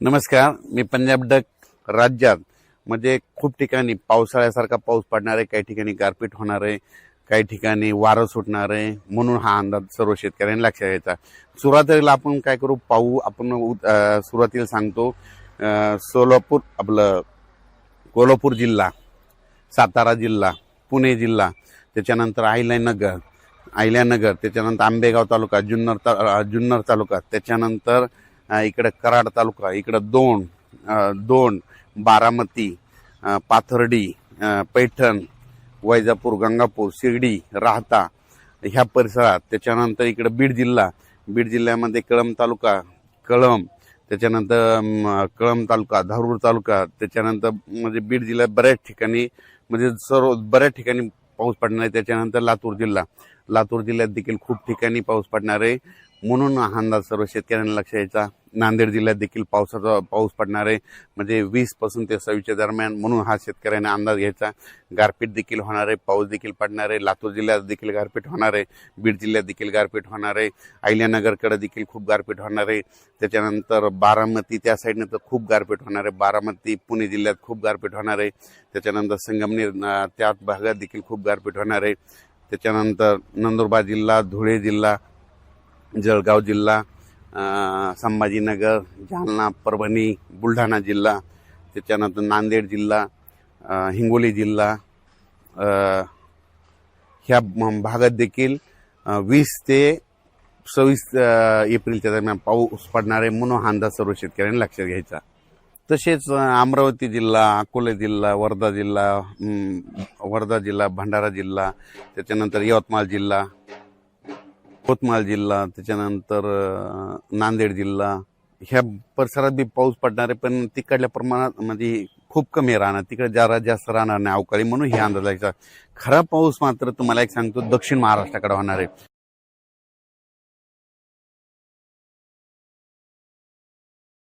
नमस्कार. मी पंजाब डक. राज्यात म्हणजे खूप ठिकाणी पावसाळ्यासारखा पाऊस पडणार आहे, काही ठिकाणी गारपीट होणार आहे, काही ठिकाणी वारं सुटणार आहे, म्हणून हा अंदाज सर्व शेतकऱ्यांनी लक्षात घ्यायचा. सुरुवातीला आपण काय करू पाहू. आपण सुरुवातीला सांगतो सोलापूर, आपलं कोल्हापूर जिल्हा, सातारा जिल्हा, पुणे जिल्हा, त्याच्यानंतर अहिल्यानगर, त्याच्यानंतर आंबेगाव तालुका, जुन्नर तालुका, त्याच्यानंतर इकडे कराड तालुका, इकडे दोन, बारामती, पाथर्डी, पैठण, वैजापूर, गंगापूर, शिर्डी, राहता ह्या परिसरात. त्याच्यानंतर इकडे बीड जिल्ह्यामध्ये कळंब तालुका, त्याच्यानंतर कळंब तालुका, धारूर तालुका, त्याच्यानंतर म्हणजे बीड जिल्ह्यात बऱ्याच ठिकाणी म्हणजे बऱ्याच ठिकाणी पाऊस पडणार आहे. त्याच्यानंतर लातूर जिल्ह्यात देखील खूप ठिकाणी पाऊस पडणार आहे, म्हणून हा अंदाज सर्व शेतकऱ्यांना लक्ष द्यायचा. नांदेड जिल्ह्यात देखील पाऊस पडणार आहे, म्हणजे 20 पासून ते 26 दरम्यान, म्हणून हा शेतकऱ्यांना अंदाज घ्यायचा. गारपीट देखील होणार आहे, पाऊस देखील पडणार आहे. लातूर जिल्ह्यात देखील गारपीट होणार आहे, बीड जिल्ह्यात देखील गारपीट होणार आहे, अहिल्यानगरकडे देखील खूप गारपीट होणार आहे. त्याच्यानंतर बारामती त्या साईडनं तर खूप गारपीट होणार आहे. बारामती, पुणे जिल्ह्यात खूप गारपीट होणार आहे. त्याच्यानंतर संगमनेर त्या भागात देखील खूप गारपीट होणार आहे. त्याच्यानंतर नंदुरबार जिल्हा, धुळे जिल्हा, जळगाव जिल्हा, संभाजीनगर, जालना, परभणी, बुलढाणा जिल्हा, त्याच्यानंतर नांदेड जिल्हा, हिंगोली जिल्हा, ह्या भागात देखील 20 ते 26 एप्रिलच्या दरम्यान पाऊस पडणार आहे, म्हणून हा अंदाज सर्व शेतकऱ्यांनी लक्षात घ्यायचा. तसेच अमरावती जिल्हा, अकोला जिल्हा, वर्धा जिल्हा, भंडारा जिल्हा, त्याच्यानंतर यवतमाळ जिल्हा, त्याच्यानंतर नांदेड जिल्हा, ह्या परिसरात बी पाऊस पडणार आहे, पण तिकडल्या प्रमाणात म्हणजे खूप कमी राहणार, तिकडे जरा जास्त राहणार नाही अवकाळी, म्हणून हे अंदाज लागचा. खरा पाऊस मात्र तुम्हाला एक सांगतो दक्षिण महाराष्ट्राकडे होणार आहे.